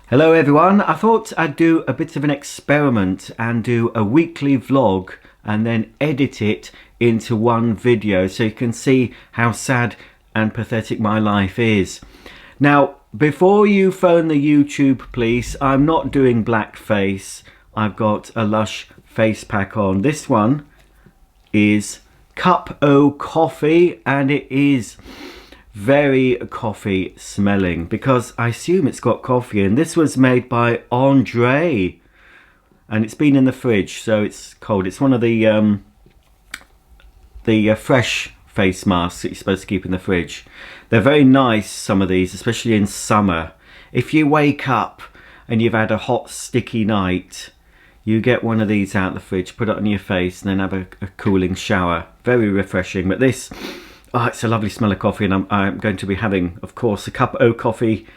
Hello everyone, I thought I'd do a bit of an experiment and do a weekly vlog and then edit it into one video so you can see how sad and pathetic my life is. Now, before you phone the YouTube police, I'm not doing blackface. I've got a Lush face pack on. This one is Cup O Coffee and it is very coffee smelling because I assume it's got coffee in. This was made by Andre and it's been in the fridge, so it's cold. It's one of the fresh face masks that you're supposed to keep in the fridge. They're very nice, some of these, especially in summer. If you wake up and you've had a hot sticky night, you get one of these out of the fridge, put it on your face and then have a cooling shower. Very refreshing. But this, oh, it's a lovely smell of coffee, and I'm going to be having, of course, a Cup O Coffee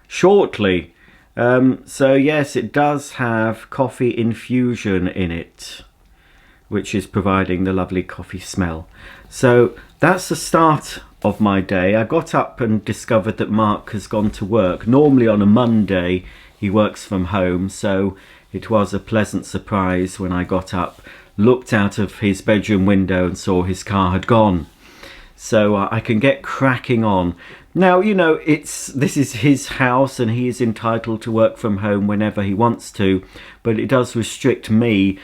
shortly. So yes, it does have coffee infusion in it, which is providing the lovely coffee smell. So that's the start of my day. I got up and discovered that Mark has gone to work. Normally on a Monday he works from home, so it was a pleasant surprise when I got up, looked out of his bedroom window and saw his car had gone. So I can get cracking on. Now, you know, this is his house and he is entitled to work from home whenever he wants to, but it does restrict me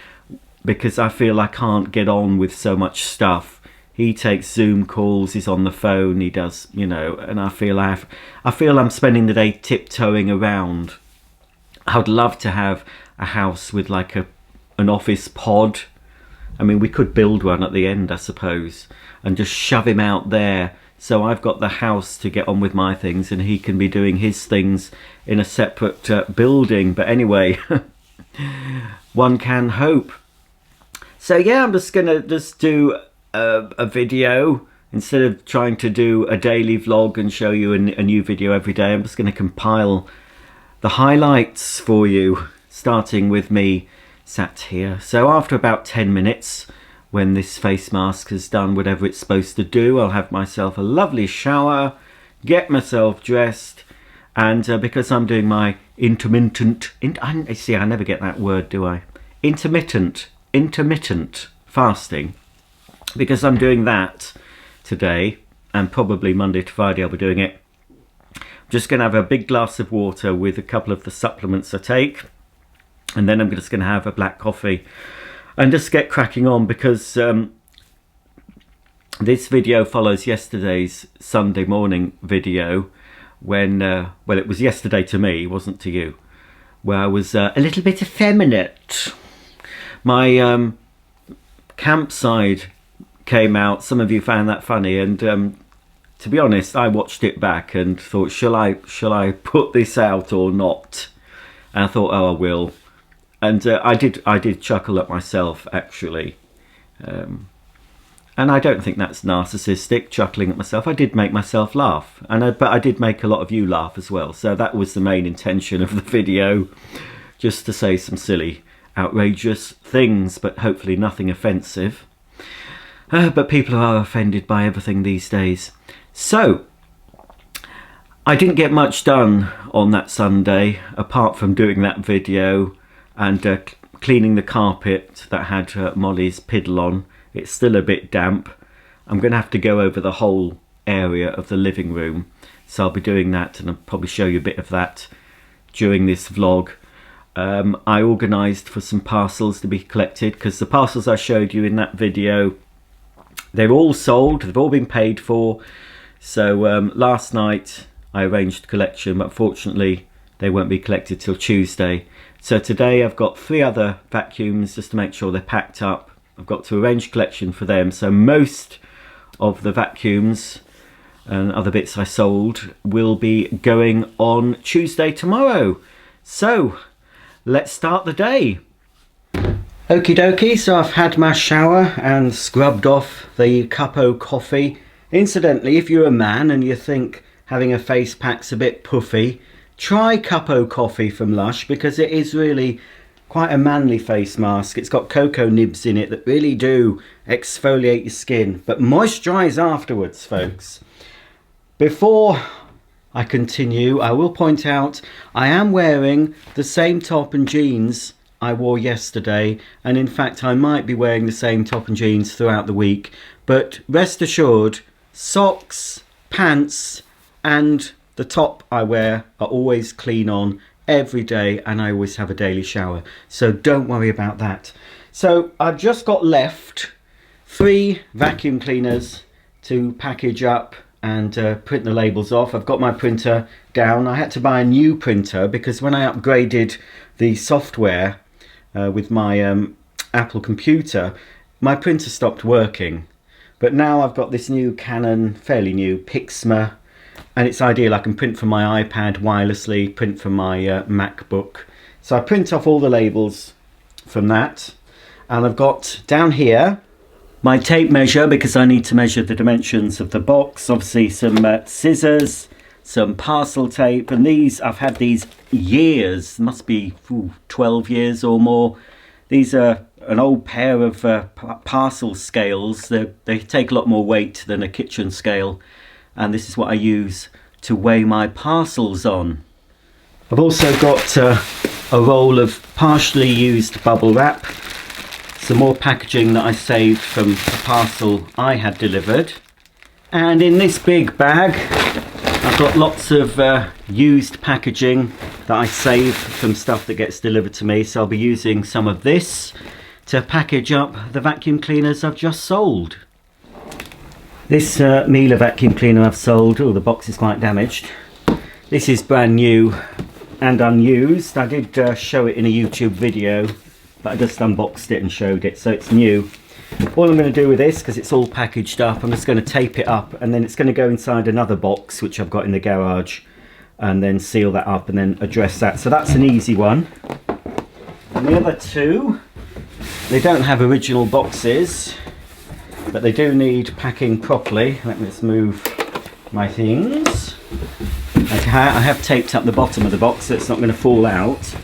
because I feel I can't get on with so much stuff. He takes Zoom calls, he's on the phone, he does, you know, and I feel I'm spending the day tiptoeing around. I would love to have a house with like an office pod. I mean, we could build one at the end, I suppose, and just shove him out there. So I've got the house to get on with my things and he can be doing his things in a separate building. But anyway, one can hope. So yeah, I'm just gonna do a video. Instead of trying to do a daily vlog and show you a new video every day, I'm just gonna compile the highlights for you, starting with me sat here. So after about 10 minutes, when this face mask has done whatever it's supposed to do, I'll have myself a lovely shower, get myself dressed, and because I'm doing my intermittent I never get that word, do I? Intermittent fasting, because I'm doing that today, and probably Monday to Friday I'll be doing it. I'm just going to have a big glass of water with a couple of the supplements I take, and then I'm just going to have a black coffee and just get cracking on, because this video follows yesterday's Sunday morning video when, well, it was yesterday to me, it wasn't to you, where I was a little bit effeminate. My campsite came out. Some of you found that funny, and to be honest, I watched it back and thought, shall I put this out or not? And I thought, oh, I will. And I did chuckle at myself, actually. And I don't think that's narcissistic, chuckling at myself. I did make myself laugh, but I did make a lot of you laugh as well. So that was the main intention of the video, just to say some silly, outrageous things, but hopefully nothing offensive. But people are offended by everything these days. So I didn't get much done on that Sunday, apart from doing that video and cleaning the carpet that had Molly's piddle on. It's still a bit damp. I'm going to have to go over the whole area of the living room, so I'll be doing that, and I'll probably show you a bit of that during this vlog. I organised for some parcels to be collected, because the parcels I showed you in that video, they're all sold, they've all been paid for. So last night I arranged collection, but fortunately they won't be collected till Tuesday. So today I've got 3 other vacuums just to make sure they're packed up. I've got to arrange collection for them. So most of the vacuums and other bits I sold will be going on Tuesday tomorrow. So let's start the day. Okie dokie, so I've had my shower and scrubbed off the Cup O Coffee. Incidentally, if you're a man and you think having a face pack's a bit puffy, try Cup O Coffee from Lush, because it is really quite a manly face mask. It's got cocoa nibs in it that really do exfoliate your skin, but moisturise afterwards, folks. Before I continue, I will point out I am wearing the same top and jeans I wore yesterday, and in fact I might be wearing the same top and jeans throughout the week, but rest assured, socks, pants and the top I wear are always clean on every day, and I always have a daily shower, so don't worry about that. So I've just got left 3 vacuum cleaners to package up and print the labels off. I've got my printer down. I had to buy a new printer because when I upgraded the software with my Apple computer, my printer stopped working. But now I've got this new Canon, fairly new, Pixma, and it's ideal. I can print from my iPad wirelessly, print from my MacBook. So I print off all the labels from that. And I've got down here my tape measure because I need to measure the dimensions of the box. Obviously some scissors, some parcel tape, and these, I've had these years, must be 12 years or more. These are an old pair of parcel scales. They take a lot more weight than a kitchen scale, and this is what I use to weigh my parcels on. I've also got a roll of partially used bubble wrap, some more packaging that I saved from a parcel I had delivered, and in this big bag I've got lots of used packaging that I save from stuff that gets delivered to me, so I'll be using some of this to package up the vacuum cleaners I've just sold. This Miele vacuum cleaner I've sold, oh, the box is quite damaged. This is brand new and unused. I did show it in a YouTube video, but I just unboxed it and showed it, so it's new. All I'm going to do with this, because it's all packaged up, I'm just going to tape it up, and then it's going to go inside another box which I've got in the garage, and then seal that up and then address that. So that's an easy one. And the other 2, they don't have original boxes, but they do need packing properly. Let me just move my things. Okay, I have taped up the bottom of the box so it's not going to fall out.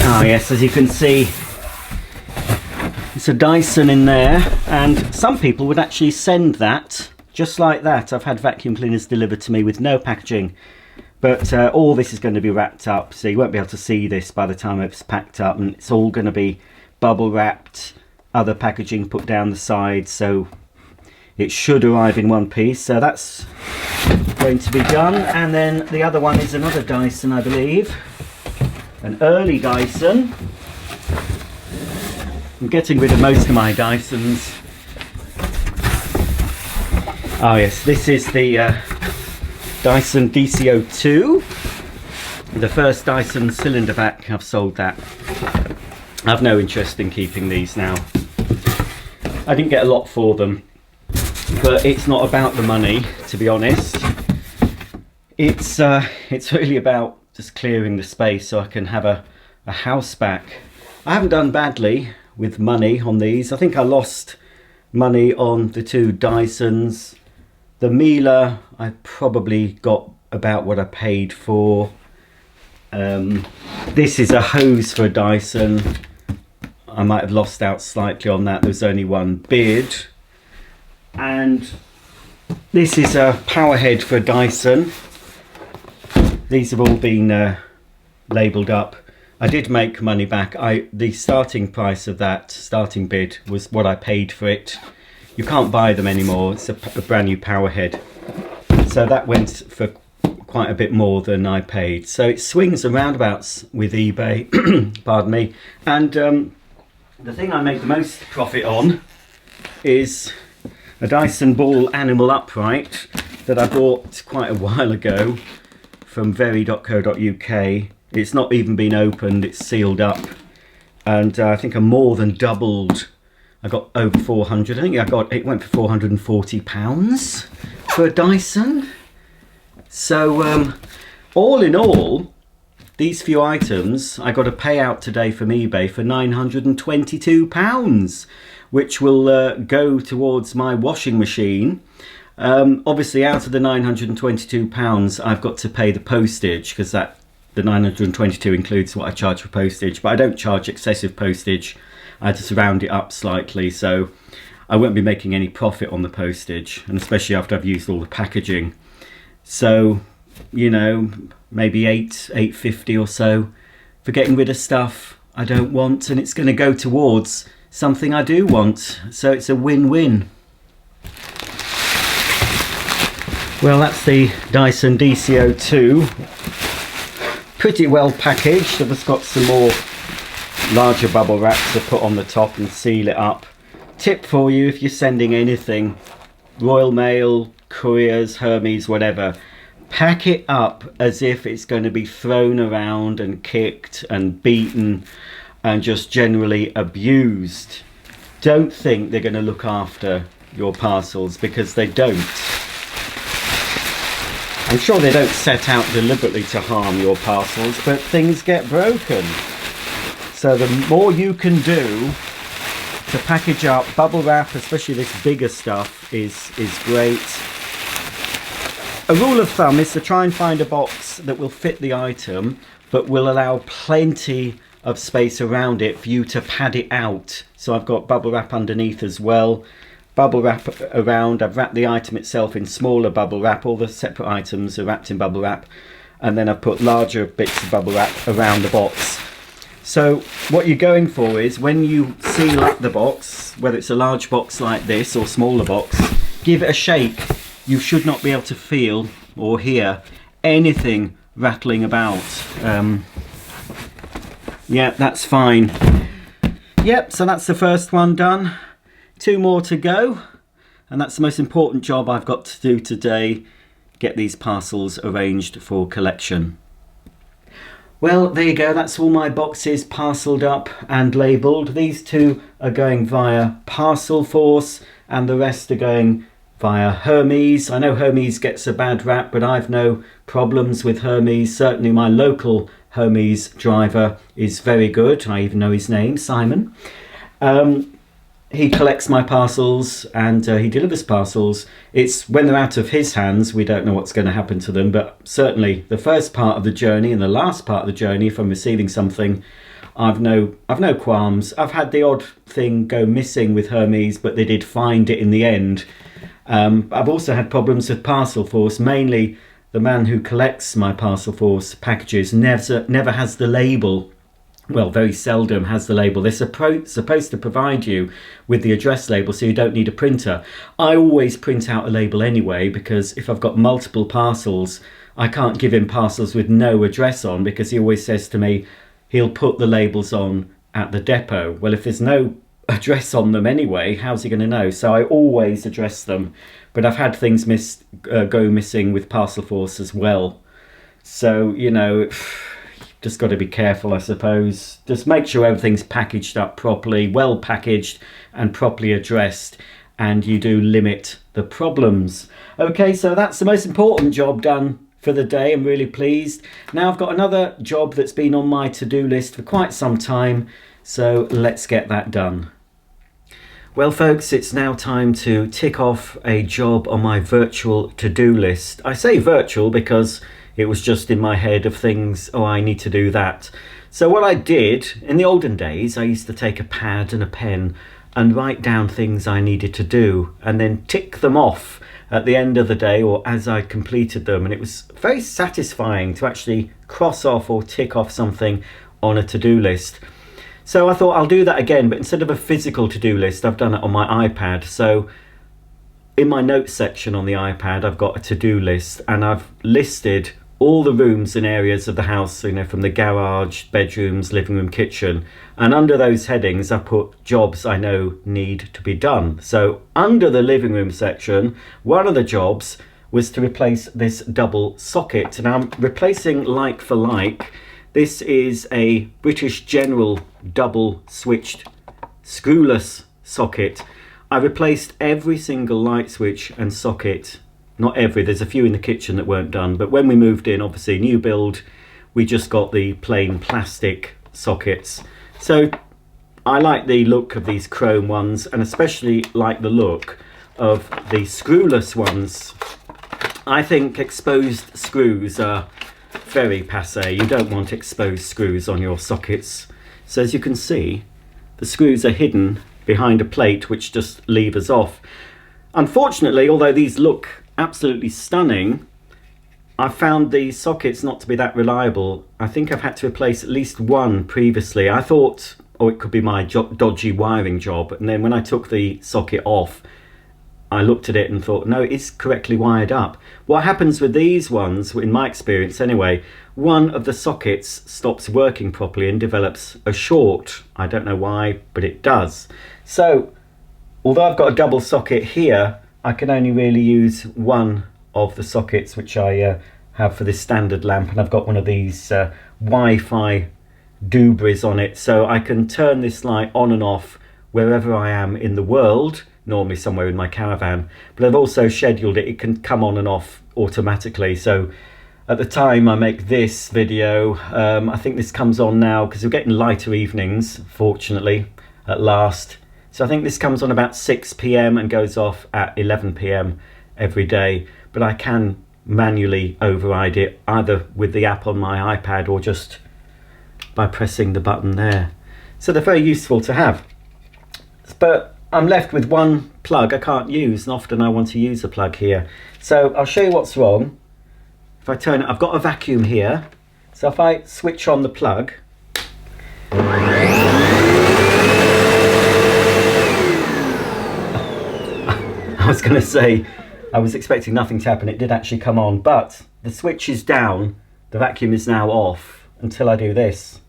Ah yes, as you can see, it's a Dyson in there, and some people would actually send that just like that. I've had vacuum cleaners delivered to me with no packaging, but all this is going to be wrapped up, so you won't be able to see this by the time it's packed up, and it's all going to be bubble wrapped, other packaging put down the side, so it should arrive in one piece. So that's going to be done. And then the other one is another Dyson, I believe. An early Dyson. I'm getting rid of most of my Dysons. Oh yes, this is the Dyson DCO2. The first Dyson cylinder vac. I've sold that. I have no interest in keeping these now. I didn't get a lot for them, but it's not about the money, to be honest. It's really about just clearing the space so I can have a house back. I haven't done badly with money on these. I think I lost money on the 2 Dysons. The Miele, I probably got about what I paid for. This is a hose for a Dyson. I might have lost out slightly on that. There's only one bid. And this is a power head for a Dyson. These have all been labelled up. I did make money back. The starting price of that starting bid was what I paid for it. You can't buy them anymore. It's a brand new power head. So that went for quite a bit more than I paid. So it swings and roundabouts with eBay. Pardon me. And the thing I make the most profit on is a Dyson ball animal upright that I bought quite a while ago from very.co.uk. It's not even been opened, it's sealed up, and I think I more than doubled. I got over 400. I think it went for £440 for a Dyson. So all in all, these few items, I got a payout today from eBay for £922, which will go towards my washing machine. Obviously out of the £922 I've got to pay the postage, because the £922 includes what I charge for postage, but I don't charge excessive postage. I just round it up slightly, so I won't be making any profit on the postage, and especially after I've used all the packaging. So, you know, maybe £8.50 or so for getting rid of stuff I don't want, and it's going to go towards something I do want. So it's a win-win. Well, that's the Dyson DCO2. Pretty well packaged. I've just got some more larger bubble wrap to put on the top and seal it up. Tip for you if you're sending anything, Royal Mail, couriers, Hermes, whatever, pack it up as if it's going to be thrown around and kicked and beaten and just generally abused. Don't think they're going to look after your parcels, because they don't. I'm sure they don't set out deliberately to harm your parcels, but things get broken. So the more you can do to package up, bubble wrap, especially this bigger stuff, is great. A rule of thumb is to try and find a box that will fit the item, but will allow plenty of space around it for you to pad it out. So I've got bubble wrap underneath as well. Bubble wrap around. I've wrapped the item itself in smaller bubble wrap. All the separate items are wrapped in bubble wrap. And then I've put larger bits of bubble wrap around the box. So what you're going for is, when you seal up the box, whether it's a large box like this or smaller box, give it a shake. You should not be able to feel or hear anything rattling about. Yeah, that's fine. Yep, so that's the first one done. 2 more to go, and that's the most important job I've got to do today: get these parcels arranged for collection. Well, there you go, that's all my boxes parcelled up and labelled. These 2 are going via Parcel Force and the rest are going via Hermes. I know Hermes gets a bad rap, but I've no problems with Hermes. Certainly my local Hermes driver is very good. I even know his name, Simon. He collects my parcels and he delivers parcels. It's when they're out of his hands, we don't know what's going to happen to them, but certainly the first part of the journey and the last part of the journey, if I'm receiving something, I've no qualms. I've had the odd thing go missing with Hermes, but they did find it in the end. I've also had problems with Parcel Force. Mainly the man who collects my Parcel Force packages never has the label. Well, very seldom has the label. They're supposed to provide you with the address label, so you don't need a printer. I always print out a label anyway, because if I've got multiple parcels, I can't give him parcels with no address on, because he always says to me he'll put the labels on at the depot. Well, if there's no address on them anyway, how's he going to know? So I always address them. But I've had things go missing with Parcel Force as well. So, you know, just got to be careful, I suppose. Just make sure everything's packaged up properly, well packaged and properly addressed, and you do limit the problems. Okay, so that's the most important job done for the day. I'm really pleased. Now I've got another job that's been on my to-do list for quite some time, so let's get that done. Well folks, it's now time to tick off a job on my virtual to-do list. I say virtual because it was just in my head of things, oh, I need to do that. So what I did, in the olden days, I used to take a pad and a pen and write down things I needed to do and then tick them off at the end of the day or as I completed them. And it was very satisfying to actually cross off or tick off something on a to-do list. So I thought I'll do that again, but instead of a physical to-do list, I've done it on my iPad. So in my notes section on the iPad, I've got a to-do list and I've listed all the rooms and areas of the house, you know, from the garage, bedrooms, living room, kitchen. And under those headings, I put jobs I know need to be done. So under the living room section, one of the jobs was to replace this double socket. And I'm replacing like for like. This is a British General double switched screwless socket. I replaced every single light switch and socket. Not every, there's a few in the kitchen that weren't done, but when we moved in, obviously new build, we just got the plain plastic sockets. So I like the look of these chrome ones, and especially like the look of the screwless ones. I think exposed screws are very passé. You don't want exposed screws on your sockets. So as you can see, the screws are hidden behind a plate which just levers off. Unfortunately, although these look absolutely stunning, I found the sockets not to be that reliable. I think I've had to replace at least one previously. I thought, oh, it could be my dodgy wiring job. And then when I took the socket off, I looked at it and thought, no, it's correctly wired up. What happens with these ones, in my experience anyway, one of the sockets stops working properly and develops a short. I don't know why, but it does. So, although I've got a double socket here, I can only really use one of the sockets which I have for this standard lamp, and I've got one of these Wi-Fi doobries on it, so I can turn this light on and off wherever I am in the world, normally somewhere in my caravan, but I've also scheduled it can come on and off automatically. So at the time I make this video, I think this comes on now because we're getting lighter evenings, fortunately, at last. So I think this comes on about 6 p.m. and goes off at 11 p.m. every day, but I can manually override it either with the app on my iPad or just by pressing the button there. So they're very useful to have. But I'm left with one plug I can't use, and often I want to use a plug here. So I'll show you what's wrong. If I turn it, I've got a vacuum here. So if I switch on the plug, I was going to say, I was expecting nothing to happen. It did actually come on, but the switch is down. The vacuum is now off until I do this.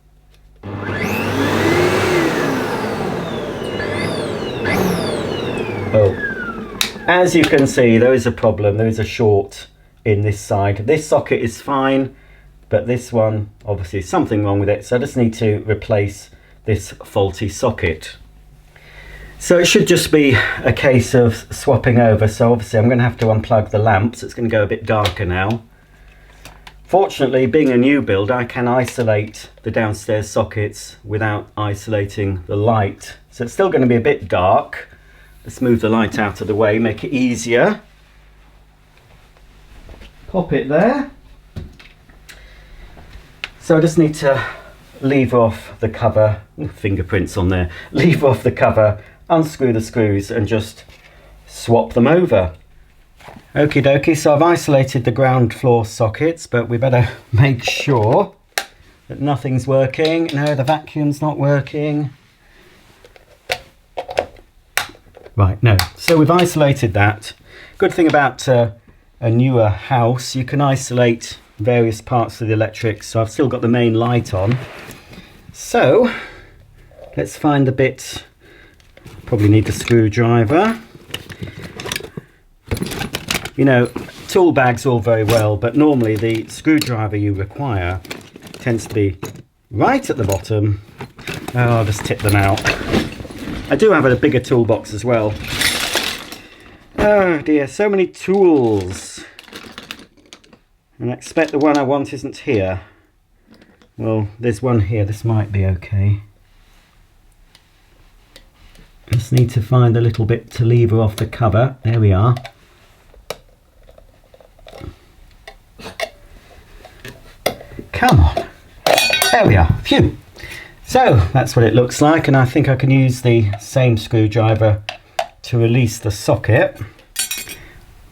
Oh, as you can see, there is a problem. There is a short in this side. This socket is fine, but this one, obviously something wrong with it. So I just need to replace this faulty socket. So it should just be a case of swapping over. So obviously I'm going to have to unplug the lamp, so it's going to go a bit darker now. Fortunately, being a new build, I can isolate the downstairs sockets without isolating the light. So it's still going to be a bit dark. Let's move the light out of the way, make it easier. Pop it there. So I just need to lever off the cover. Ooh, fingerprints on there. Lever off the cover, unscrew the screws and just swap them over. Okie dokie, so I've isolated the ground floor sockets, but we better make sure that nothing's working. No, the vacuum's not working. Right, no. So we've isolated that. Good thing about a newer house, you can isolate various parts of the electrics. So I've still got the main light on. So let's find the bit. Probably need the screwdriver. You know, tool bags all very well, but normally the screwdriver you require tends to be right at the bottom. Oh, I'll just tip them out. I do have a bigger toolbox as well. Oh dear, so many tools. And I expect the one I want isn't here. Well, there's one here. This might be okay. Just need to find a little bit to lever off the cover. There we are. Come on. There we are. Phew. So that's what it looks like, and I think I can use the same screwdriver to release the socket.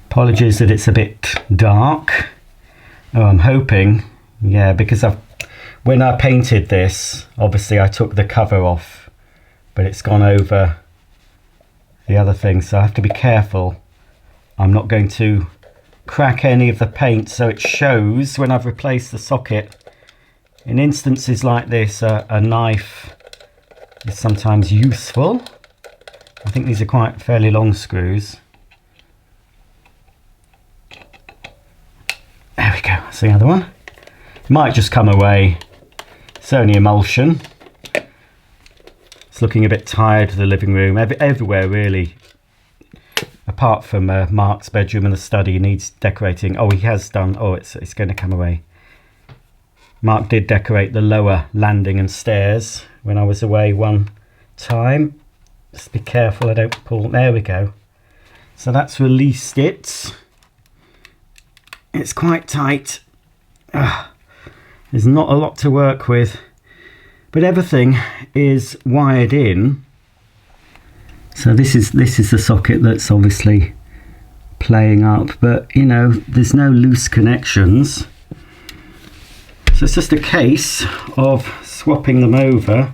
Apologies that it's a bit dark. Oh, I'm hoping, yeah, because when I painted this, obviously I took the cover off, but it's gone over the other thing, so I have to be careful. I'm not going to crack any of the paint, so it shows when I've replaced the socket. In instances like this, a knife is sometimes useful. I think these are quite fairly long screws. There we go, that's the other one. It might just come away. It's only emulsion. It's looking a bit tired, the living room. Everywhere really. Apart from Mark's bedroom and the study needs decorating. Oh, he has done. Oh, it's going to come away. Mark did decorate the lower landing and stairs when I was away one time. Just be careful I don't pull. There we go. So that's released it. It's quite tight. There's not a lot to work with, but everything is wired in. So this is the socket that's obviously playing up, but you know, there's no loose connections. So it's just a case of swapping them over.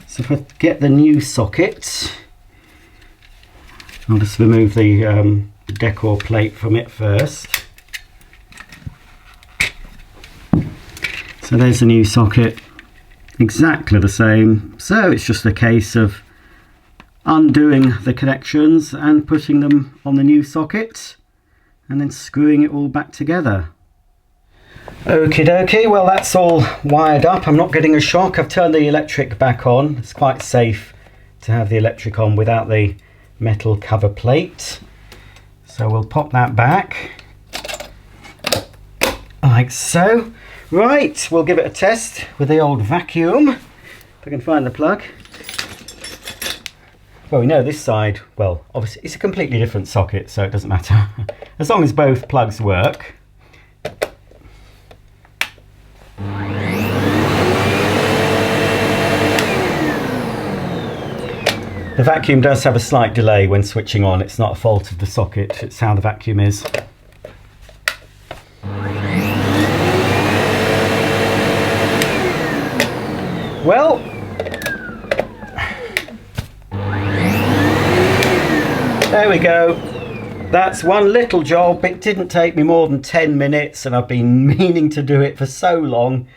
So if I get the new socket, I'll just remove the decor plate from it first. So there's the new socket, exactly the same. So it's just a case of undoing the connections and putting them on the new socket and then screwing it all back together. Okie dokie, well that's all wired up. I'm not getting a shock. I've turned the electric back on. It's quite safe to have the electric on without the metal cover plate. So we'll pop that back like so. Right, we'll give it a test with the old vacuum. If I can find the plug. Well, we know this side, well, obviously it's a completely different socket, so it doesn't matter. As long as both plugs work. The vacuum does have a slight delay when switching on. It's not a fault of the socket, it's how the vacuum is. Well, there we go. That's one little job. It didn't take me more than 10 minutes and I've been meaning to do it for so long.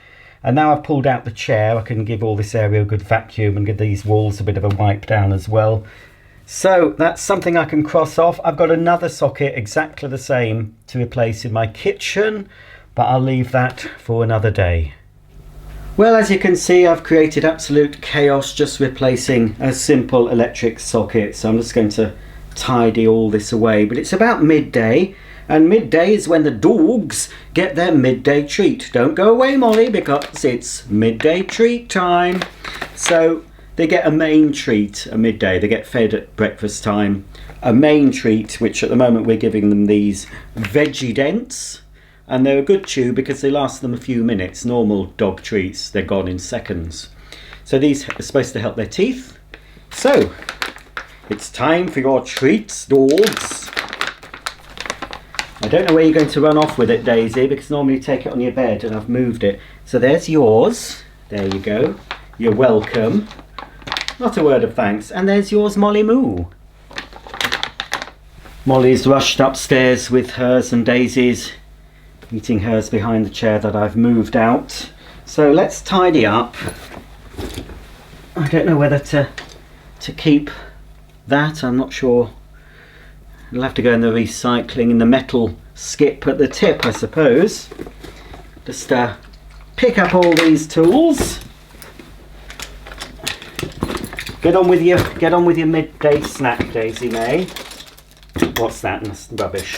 And now I've pulled out the chair, I can give all this area a good vacuum and give these walls a bit of a wipe down as well. So that's something I can cross off. I've got another socket exactly the same to replace in my kitchen, but I'll leave that for another day. Well, as you can see, I've created absolute chaos just replacing a simple electric socket. So I'm just going to tidy all this away. But it's about midday, and midday is when the dogs get their midday treat. Don't go away, Molly, because it's midday treat time. So they get a main treat at midday. They get fed at breakfast time. A main treat, which at the moment we're giving them these veggie dents. And they're a good chew because they last them a few minutes. Normal dog treats, they're gone in seconds. So these are supposed to help their teeth. So, it's time for your treats, dogs. I don't know where you're going to run off with it, Daisy, because normally you take it on your bed, and I've moved it. So there's yours. There you go. You're welcome. Not a word of thanks. And there's yours, Molly Moo. Molly's rushed upstairs with hers and Daisy's, eating hers behind the chair that I've moved out. So let's tidy up. I don't know whether to keep that, I'm not sure. I'll have to go in the recycling in the metal skip at the tip, I suppose. Just pick up all these tools. Get on with your midday snack, Daisy May. What's that? That's rubbish.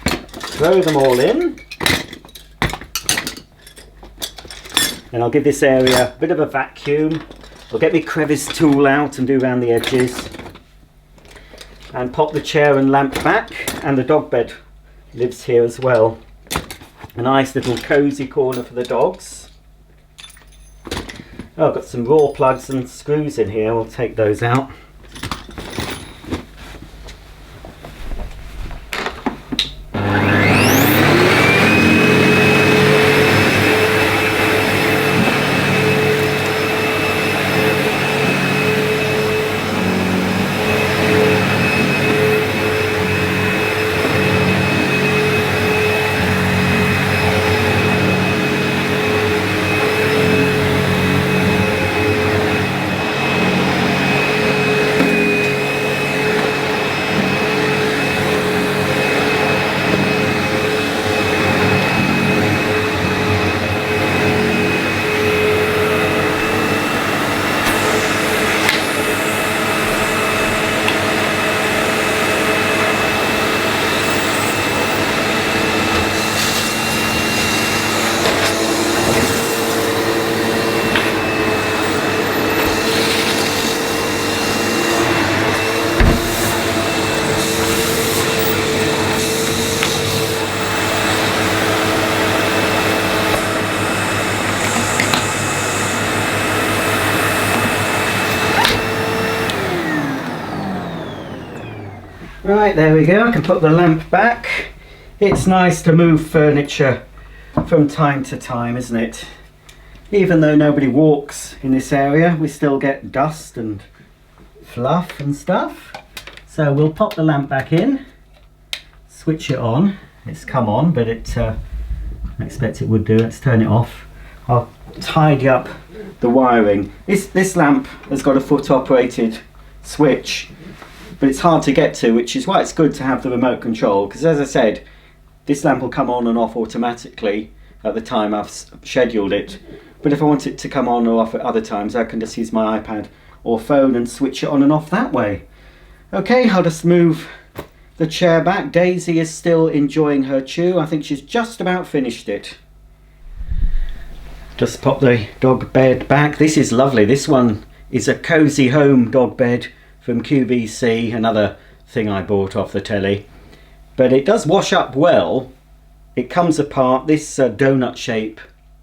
Throw them all in. And I'll give this area a bit of a vacuum. I'll get my crevice tool out and do around the edges. And pop the chair and lamp back. And the dog bed lives here as well. A nice little cosy corner for the dogs. Oh, I've got some raw plugs and screws in here. We'll take those out. Right, there we go. I can put the lamp back. It's nice to move furniture from time to time, isn't it? Even though nobody walks in this area, we still get dust and fluff and stuff. So we'll pop the lamp back in, switch it on. It's come on, but I expect it would do. Let's turn it off. I'll tidy up the wiring. This lamp has got a foot operated switch, but it's hard to get to, which is why it's good to have the remote control, because as I said, this lamp will come on and off automatically at the time I've scheduled it. But if I want it to come on or off at other times, I can just use my iPad or phone and switch it on and off that way. Okay, I'll just move the chair back. Daisy is still enjoying her chew. I think she's just about finished it. Just pop the dog bed back. This is lovely. This one is a Cozy Home dog bed from QVC, another thing I bought off the telly. But it does wash up well. It comes apart. This donut shape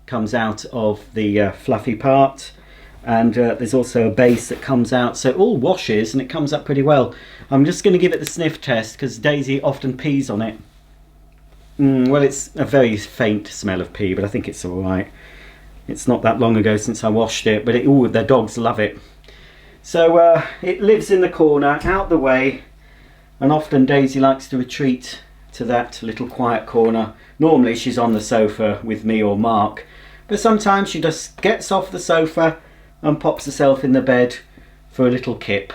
comes out of the fluffy part, and there's also a base that comes out, so it all washes and it comes up pretty well. I'm just going to give it the sniff test because Daisy often pees on it. Well, it's a very faint smell of pee, but I think it's alright. It's not that long ago since I washed it, but their dogs love it. So it lives in the corner, out the way, and often Daisy likes to retreat to that little quiet corner. Normally she's on the sofa with me or Mark, but sometimes she just gets off the sofa and pops herself in the bed for a little kip.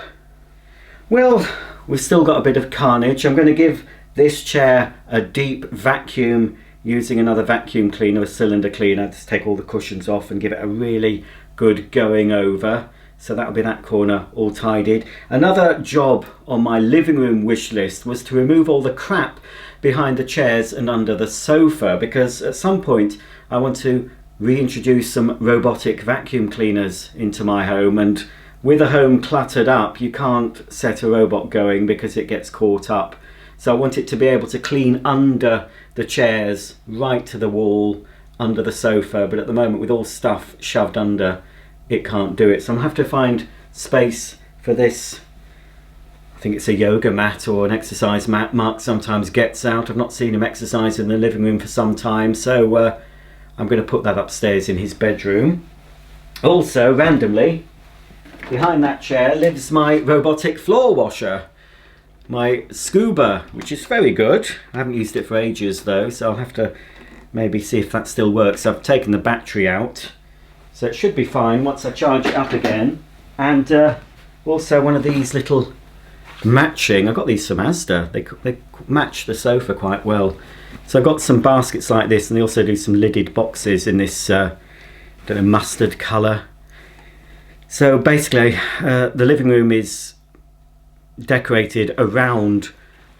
Well, we've still got a bit of carnage. I'm going to give this chair a deep vacuum using another vacuum cleaner, a cylinder cleaner, to take all the cushions off and give it a really good going over. So that'll be that corner all tidied. Another job on my living room wish list was to remove all the crap behind the chairs and under the sofa, because at some point I want to reintroduce some robotic vacuum cleaners into my home, and with a home cluttered up you can't set a robot going because it gets caught up. So I want it to be able to clean under the chairs, right to the wall, under the sofa, but at the moment with all stuff shoved under, it can't do it. So I'm going to have to find space for this. I think it's a yoga mat or an exercise mat Mark sometimes gets out. I've not seen him exercise in the living room for some time, so I'm going to put that upstairs in his bedroom. Also, randomly, behind that chair lives my robotic floor washer, my Scuba, which is very good. I haven't used it for ages though, so I'll have to maybe see if that still works. I've taken the battery out, so it should be fine once I charge it up again. And also one of these little matching, I got these from Asda, they match the sofa quite well. So I've got some baskets like this, and they also do some lidded boxes in this don't know, mustard colour. So basically the living room is decorated around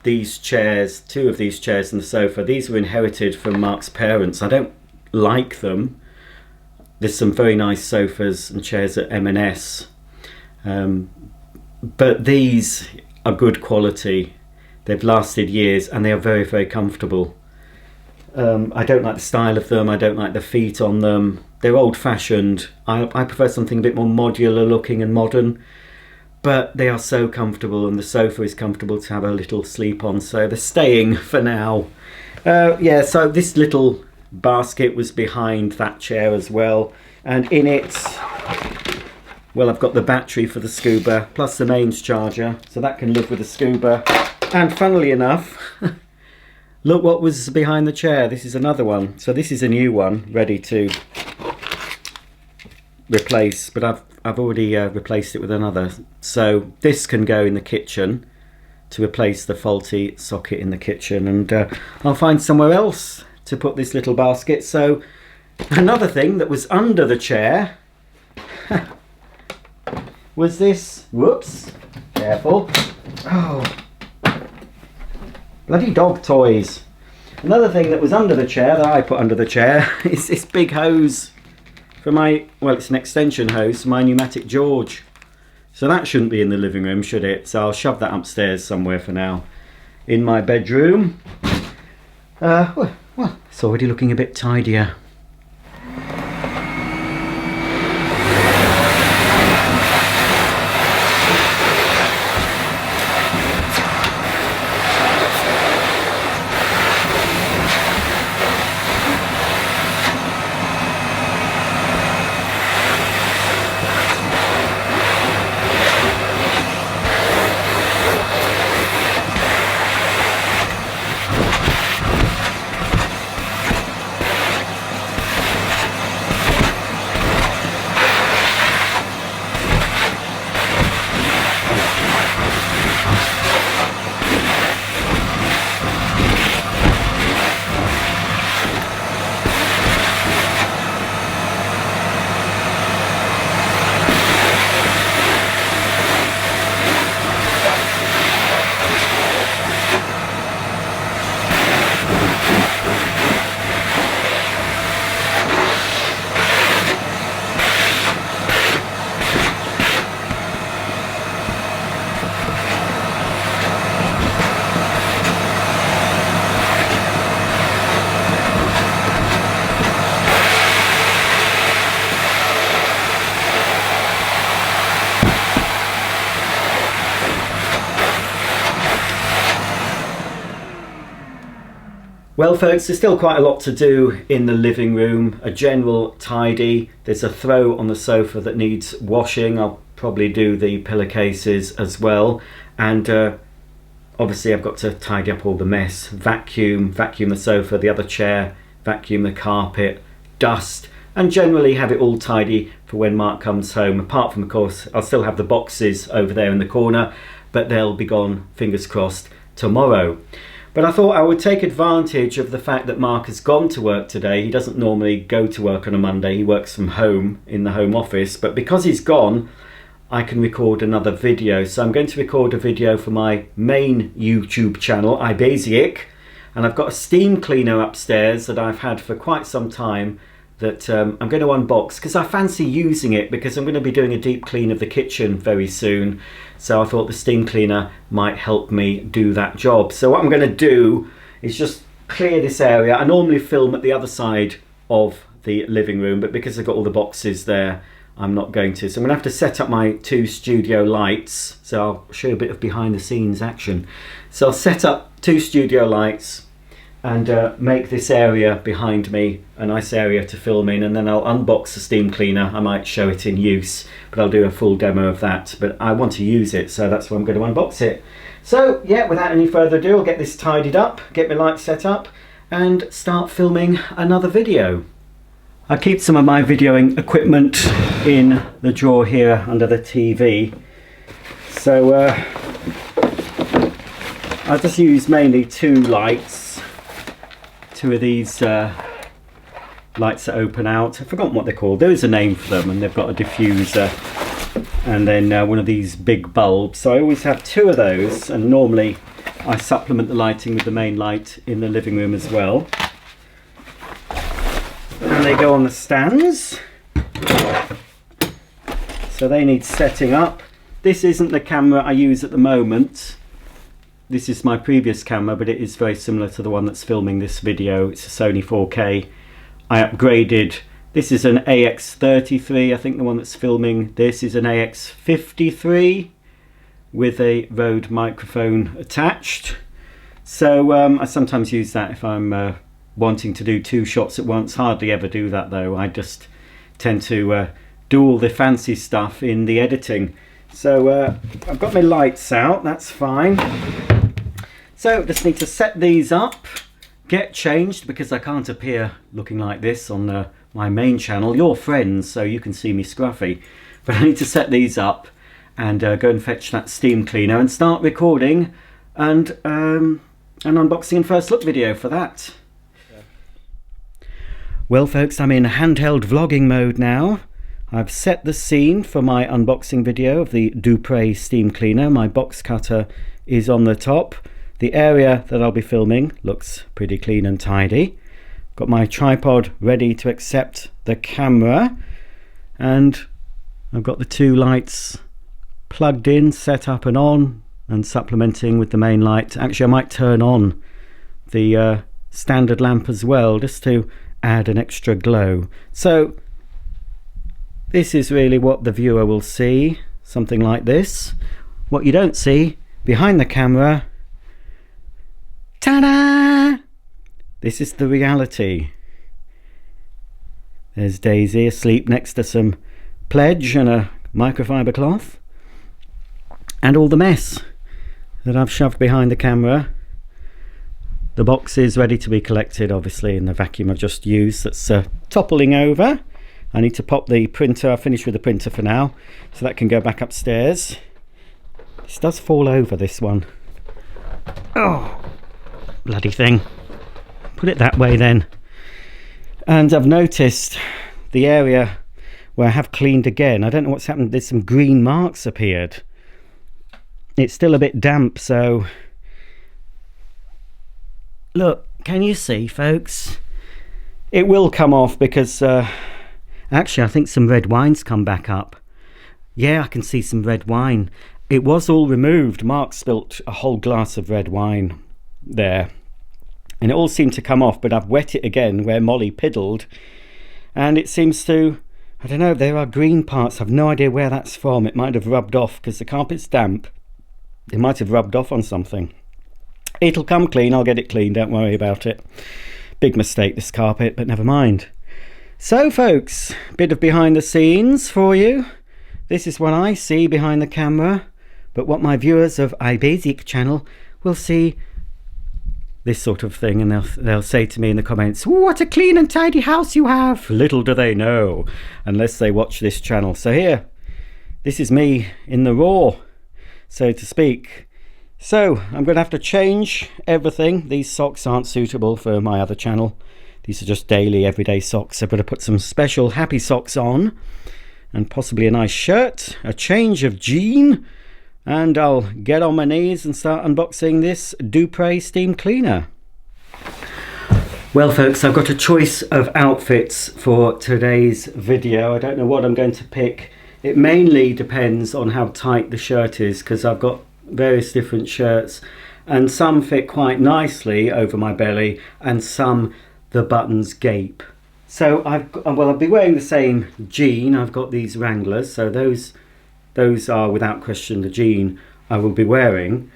these chairs, two of these chairs and the sofa. These were inherited from Mark's parents. I don't like them. There's some very nice sofas and chairs at M&S, but these are good quality. They've lasted years and they are very, very comfortable. I don't like the style of them. I don't like the feet on them. They're old-fashioned. I prefer something a bit more modular looking and modern, but they are so comfortable, and the sofa is comfortable to have a little sleep on, so they're staying for now. Yeah, so this little basket was behind that chair as well, and in it, well, I've got the battery for the Scuba plus the mains charger, so that can live with the Scuba. And funnily enough, look what was behind the chair. This is another one. So this is a new one ready to replace, but I've already replaced it with another. So this can go in the kitchen to replace the faulty socket in the kitchen, and I'll find somewhere else to put this little basket. So another thing that was under the chair was this, whoops, careful, oh, bloody dog toys. Another thing that was under the chair, that I put under the chair, is this big hose for my, well, it's an extension hose for my pneumatic George. So that shouldn't be in the living room, should it? So I'll shove that upstairs somewhere for now. In my bedroom. Well, it's already looking a bit tidier. Well folks, there's still quite a lot to do in the living room. A general tidy. There's a throw on the sofa that needs washing. I'll probably do the pillowcases as well. And obviously I've got to tidy up all the mess. Vacuum the sofa, the other chair, vacuum the carpet, dust, and generally have it all tidy for when Mark comes home. Apart from, of course, I'll still have the boxes over there in the corner, but they'll be gone, fingers crossed, tomorrow. But I thought I would take advantage of the fact that Mark has gone to work today. He doesn't normally go to work on a Monday. He works from home in the home office. But because he's gone, I can record another video. So I'm going to record a video for my main YouTube channel, iBasic. And I've got a steam cleaner upstairs that I've had for quite some time that I'm going to unbox because I fancy using it, because I'm going to be doing a deep clean of the kitchen very soon. So I thought the steam cleaner might help me do that job. So what I'm going to do is just clear this area. I normally film at the other side of the living room, but because I've got all the boxes there, I'm not going to. So I'm going to have to set up my 2 studio lights. So I'll show you a bit of behind the scenes action. So I'll set up 2 studio lights and make this area behind me a nice area to film in, and then I'll unbox the steam cleaner. I might show it in use, but I'll do a full demo of that. But I want to use it, so that's why I'm going to unbox it. So yeah, without any further ado, I'll get this tidied up, get my lights set up, and start filming another video. I keep some of my videoing equipment in the drawer here under the TV. So I just use mainly 2 lights. 2 of these lights that open out. I've forgotten what they're called. There is a name for them, and they've got a diffuser and then one of these big bulbs. So I always have 2 of those, and normally I supplement the lighting with the main light in the living room as well. And they go on the stands, so they need setting up. This isn't the camera I use at the moment. This is my previous camera, but it is very similar to the one that's filming this video. It's a Sony 4K. I upgraded. This is an AX33. I think the one that's filming this is an AX53 with a Rode microphone attached. So I sometimes use that if I'm wanting to do 2 shots at once. Hardly ever do that though. I just tend to do all the fancy stuff in the editing. So I've got my lights out, that's fine. So just need to set these up, get changed, because I can't appear looking like this on my main channel. You're friends, so you can see me scruffy. But I need to set these up and go and fetch that steam cleaner and start recording and an unboxing and first look video for that. Well folks, I'm in handheld vlogging mode now. I've set the scene for my unboxing video of the Dupre steam cleaner. My box cutter is on the top. The area that I'll be filming looks pretty clean and tidy. Got my tripod ready to accept the camera, and I've got the 2 lights plugged in, set up and on, and supplementing with the main light. Actually, I might turn on the standard lamp as well, just to add an extra glow. So this is really what the viewer will see, something like this. What you don't see behind the camera, ta-da! This is the reality. There's Daisy asleep next to some pledge and a microfiber cloth, and all the mess that I've shoved behind the camera. The box is ready to be collected, obviously, in the vacuum I've just used that's toppling over. I need to pop the printer. I'll finish with the printer for now, so that can go back upstairs. This does fall over, this one. Oh, bloody thing. Put it that way then. And I've noticed the area where I have cleaned again. I don't know what's happened. There's some green marks appeared. It's still a bit damp, so... Look, can you see, folks? It will come off because... actually, I think some red wine's come back up. Yeah, I can see some red wine. It was all removed. Mark spilt a whole glass of red wine there. And it all seemed to come off, but I've wet it again where Molly piddled. And it seems to... I don't know, there are green parts. I've no idea where that's from. It might have rubbed off because the carpet's damp. It might have rubbed off on something. It'll come clean, I'll get it clean, don't worry about it. Big mistake, this carpet, but never mind. So folks, bit of behind the scenes for you. This is what I see behind the camera, but what my viewers of iBasic channel will see this sort of thing, and they'll say to me in the comments, what a clean and tidy house you have. Little do they know, unless they watch this channel. So here, this is me in the raw, so to speak. So I'm going to have to change everything. These socks aren't suitable for my other channel. These are just daily, everyday socks. I've got to put some special happy socks on, and possibly a nice shirt, a change of jean, and I'll get on my knees and start unboxing this Dupre steam cleaner. Well folks, I've got a choice of outfits for today's video. I don't know what I'm going to pick. It mainly depends on how tight the shirt is, because I've got various different shirts, and some fit quite nicely over my belly, and some the buttons gape. So I'll be wearing the same jean. I've got these Wranglers, so those are without question the jean I will be wearing.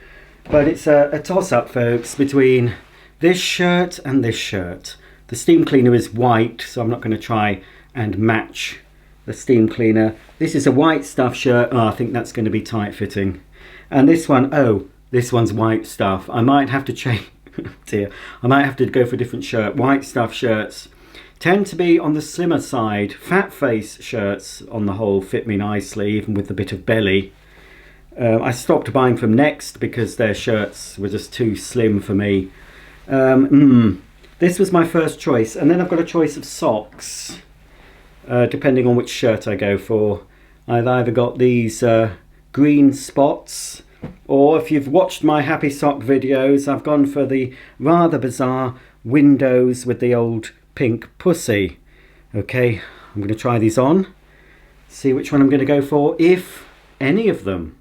But it's a toss-up, folks, between this shirt and this shirt. The steam cleaner is white, so I'm not going to try and match the steam cleaner. This is a white stuff shirt. Oh, I think that's going to be tight fitting. And this one, oh, this one's white stuff. I might have to change. Dear, I might have to go for a different shirt. White stuff shirts tend to be on the slimmer side. Fat face shirts on the whole fit me nicely, even with a bit of belly. I stopped buying from Next because their shirts were just too slim for me. This was my first choice, and then I've got a choice of socks, depending on which shirt I go for. I've either got these green spots, or if you've watched my happy sock videos, I've gone for the rather bizarre windows with the old pink pussy. Okay, I'm going to try these on, see which one I'm going to go for, if any of them.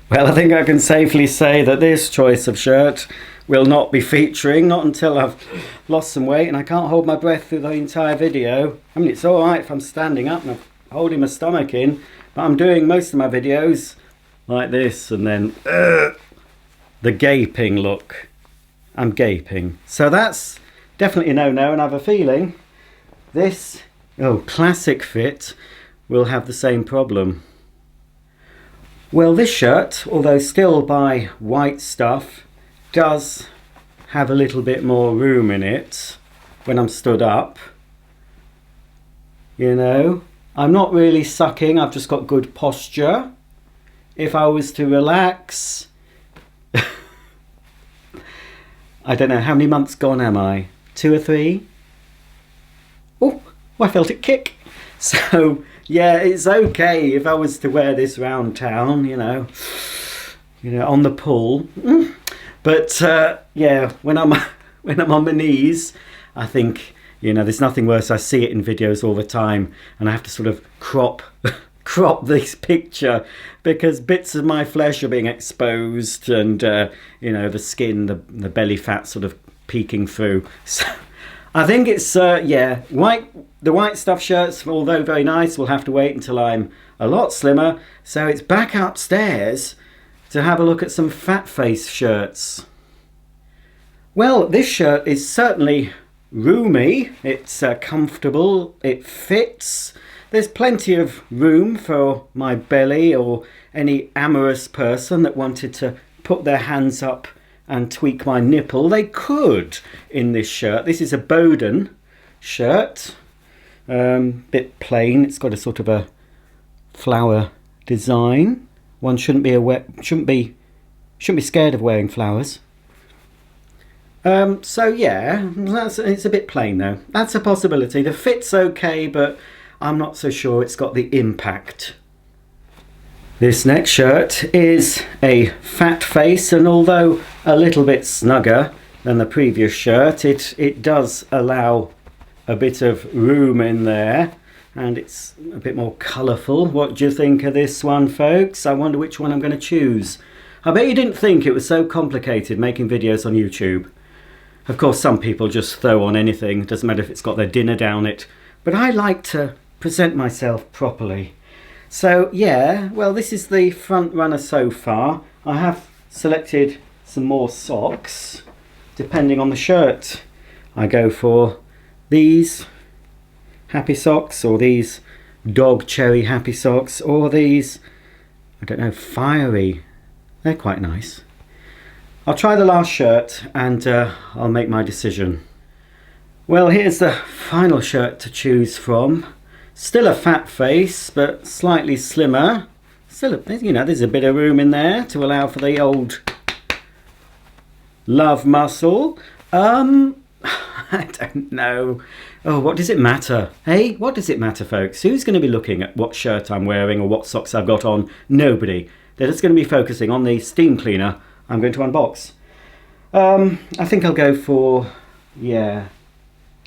Well, I think I can safely say that this choice of shirt will not be featuring, not until I've lost some weight and I can't hold my breath through the entire video. I mean, it's alright if I'm standing up and I'm holding my stomach in, but I'm doing most of my videos like this, and then the gaping look. I'm gaping. So that's definitely a no-no, and I have a feeling this classic fit will have the same problem. Well, this shirt, although still by white stuff, does have a little bit more room in it when I'm stood up. You know, I'm not really sucking, I've just got good posture. If I was to relax, I don't know, how many months gone am I? 2 or 3? Oh, I felt it kick. So, yeah, it's okay if I was to wear this round town, you know, on the pull. But, yeah, when I'm on my knees, I think, you know, there's nothing worse. I see it in videos all the time, and I have to sort of crop this picture because bits of my flesh are being exposed, and you know, the skin, the belly fat sort of peeking through. So I think it's yeah, the white stuff shirts, although very nice, will have to wait until I'm a lot slimmer. So it's back upstairs to have a look at some fat face shirts. Well, this shirt is certainly roomy, it's comfortable, it fits. There's plenty of room for my belly or any amorous person that wanted to put their hands up and tweak my nipple. They could in this shirt. This is a Bowden shirt, bit plain. It's got a sort of a flower design. One shouldn't be scared of wearing flowers. So yeah, it's a bit plain though. That's a possibility. The fit's okay, but I'm not so sure it's got the impact. This next shirt is a fat face, and although a little bit snugger than the previous shirt, it does allow a bit of room in there, and it's a bit more colourful. What do you think of this one, folks? I wonder which one I'm going to choose. I bet you didn't think it was so complicated making videos on YouTube. Of course, some people just throw on anything. It doesn't matter if it's got their dinner down it. But I like to present myself properly. So yeah, well, this is the front runner so far. I have selected some more socks, depending on the shirt. I go for these happy socks, or these dog cherry happy socks, or these, I don't know, fiery. They're quite nice. I'll try the last shirt and I'll make my decision. Well, here's the final shirt to choose from. Still a fat face, but slightly slimmer. Still, you know, there's a bit of room in there to allow for the old love muscle. I don't know. Oh, what does it matter? Hey, what does it matter, folks? Who's going to be looking at what shirt I'm wearing or what socks I've got on? Nobody. They're just going to be focusing on the steam cleaner I'm going to unbox. I think I'll go for, yeah,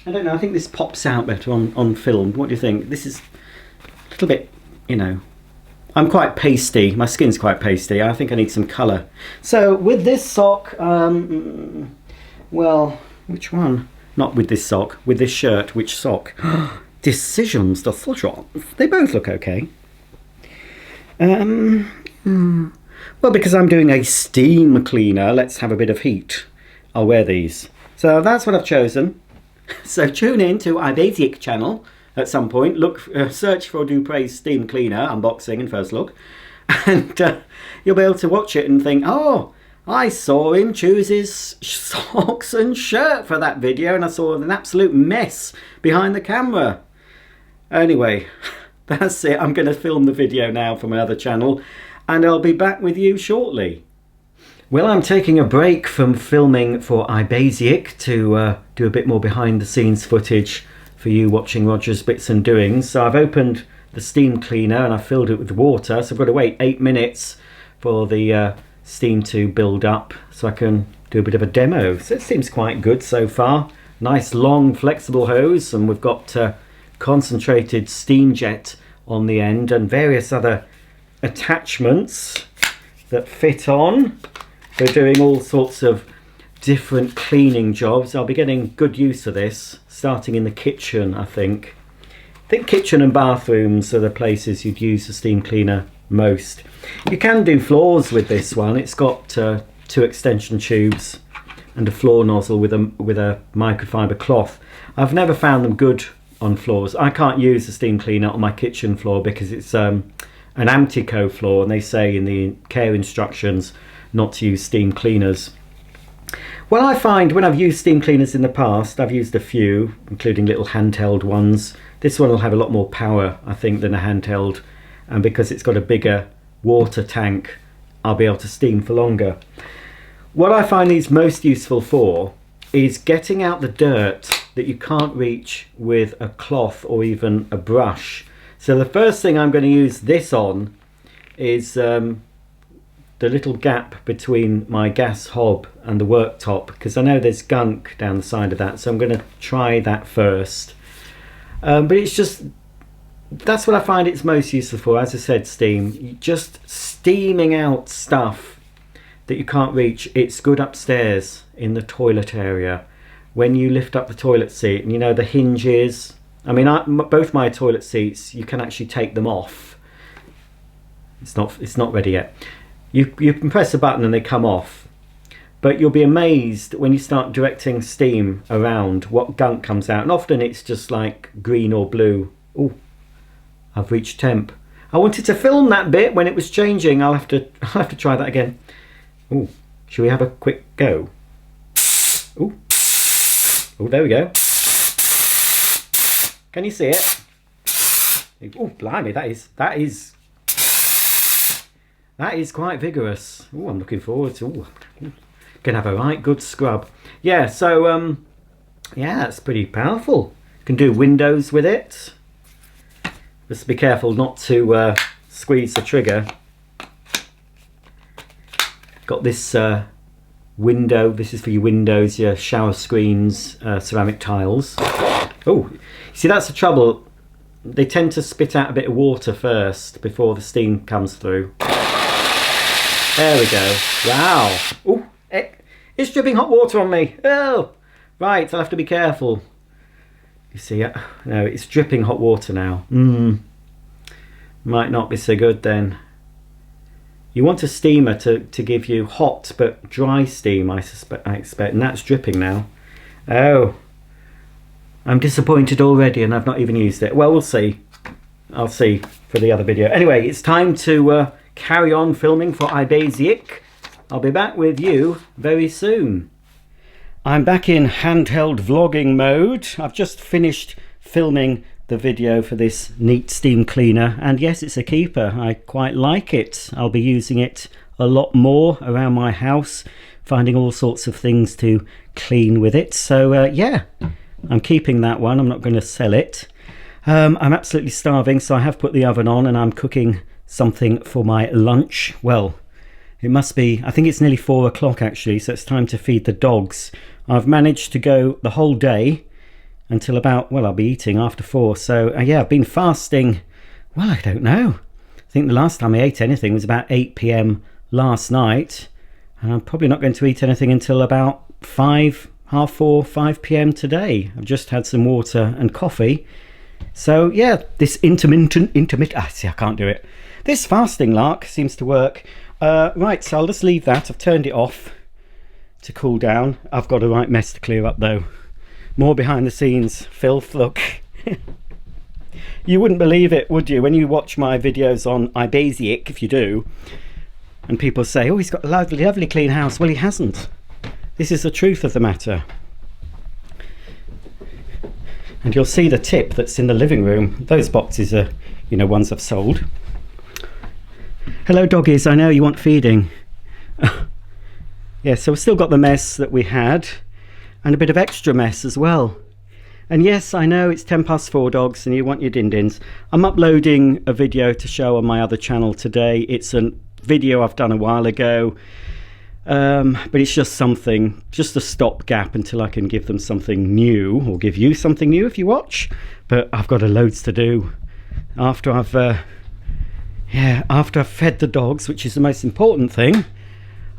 I don't know, I think this pops out better on film. What do you think? This is a little bit, you know, I'm quite pasty. My skin's quite pasty. I think I need some colour. So with this sock, well, which one? Not with this sock. With this shirt, which sock? Decisions. They both look okay. Well, because I'm doing a steam cleaner, let's have a bit of heat. I'll wear these. So that's what I've chosen. So tune in to iBasic channel at some point. Look, search for Dupre's steam cleaner unboxing and first look, and you'll be able to watch it and think, oh, I saw him choose his socks and shirt for that video, and I saw an absolute mess behind the camera. Anyway, that's it. I'm going to film the video now for my other channel, and I'll be back with you shortly. Well, I'm taking a break from filming for iBasic to do a bit more behind the scenes footage for you watching Roger's Bits and Doings. So I've opened the steam cleaner and I've filled it with water, so I've got to wait 8 minutes for the steam to build up so I can do a bit of a demo. So it seems quite good so far. Nice long flexible hose, and we've got concentrated steam jet on the end and various other attachments that fit on. We're doing all sorts of different cleaning jobs. I'll be getting good use of this, starting in the kitchen, I think. I think kitchen and bathrooms are the places you'd use the steam cleaner most. You can do floors with this one. It's got 2 extension tubes and a floor nozzle with a microfiber cloth. I've never found them good on floors. I can't use the steam cleaner on my kitchen floor because it's an Amtico floor, and they say in the care instructions not to use steam cleaners. Well, I find when I've used steam cleaners in the past, I've used a few, including little handheld ones. This one will have a lot more power, I think, than a handheld, and because it's got a bigger water tank, I'll be able to steam for longer. What I find these most useful for is getting out the dirt that you can't reach with a cloth or even a brush. So the first thing I'm going to use this on is the little gap between my gas hob and the worktop, because I know there's gunk down the side of that, so I'm going to try that first. But it's just, that's what I find it's most useful for. As I said, steam, just steaming out stuff that you can't reach. It's good upstairs in the toilet area when you lift up the toilet seat, and you know the hinges. I mean, both my toilet seats, you can actually take them off. It's not ready yet. You can press a button and they come off, but you'll be amazed when you start directing steam around what gunk comes out, and often it's just like green or blue. Oh, I've reached temp. I wanted to film that bit when it was changing. I'll have to try that again. Oh, shall we have a quick go? Oh, there we go. Can you see it? Oh, blimey, that is quite vigorous. Oh, I'm looking forward to. Gonna have a right good scrub. Yeah, so yeah, that's pretty powerful. You can do windows with it. Just be careful not to squeeze the trigger. Got this window. This is for your windows, your shower screens, ceramic tiles. Oh, see, that's the trouble. They tend to spit out a bit of water first before the steam comes through. There we go. Wow. Oh, it's dripping hot water on me. Oh, right. I'll have to be careful. You see, no, it's dripping hot water now. Might not be so good then. You want a steamer to give you hot but dry steam, I expect, and that's dripping now. Oh, I'm disappointed already, and I've not even used it. Well, we'll see. I'll see for the other video. Anyway, it's time to carry on filming for eBay. I'll be back with you very soon. I'm back in handheld vlogging mode. I've just finished filming the video for this neat steam cleaner, and yes, it's a keeper. I quite like it. I'll be using it a lot more around my house, finding all sorts of things to clean with it. So yeah, I'm keeping that one. I'm not going to sell it. I'm absolutely starving, so I have put the oven on and I'm cooking something for my lunch. Well, it must be, I think it's nearly 4 o'clock actually, so it's time to feed the dogs. I've managed to go the whole day until about, well, I'll be eating after 4. So yeah, I've been fasting, well, I don't know. I think the last time I ate anything was about 8 p.m. last night. And I'm probably not going to eat anything until about 5, half 4, 5 p.m. today. I've just had some water and coffee. So yeah, this see, I can't do it. This fasting lark seems to work. Right, so I'll just leave that. I've turned it off to cool down. I've got a right mess to clear up though. More behind the scenes filth, look. You wouldn't believe it, would you, when you watch my videos on eBay, if you do, and people say, oh, he's got a lovely, lovely clean house. Well, he hasn't. This is the truth of the matter. And you'll see the tip that's in the living room. Those boxes are, you know, ones I've sold. Hello, doggies. I know you want feeding. Yeah, so we've still got the mess that we had, and a bit of extra mess as well. And yes, I know it's 4:10, dogs, and you want your din-dins. I'm uploading a video to show on my other channel today. It's a video I've done a while ago, but it's just something, just a stopgap until I can give them something new, or give you something new if you watch. But I've got loads to do after I've fed the dogs, which is the most important thing.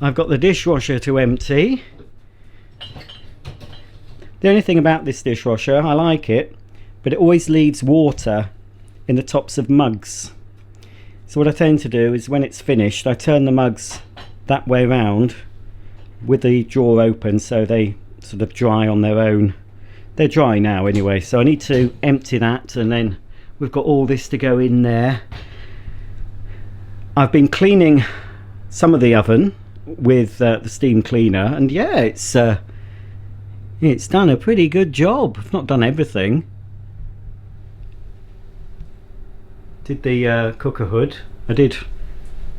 I've got the dishwasher to empty. The only thing about this dishwasher, I like it, but it always leaves water in the tops of mugs. So what I tend to do is when it's finished, I turn the mugs that way round with the drawer open so they sort of dry on their own. They're dry now anyway, so I need to empty that, and then we've got all this to go in there. I've been cleaning some of the oven with the steam cleaner, and yeah, it's done a pretty good job. I've not done everything. Did the cooker hood. I did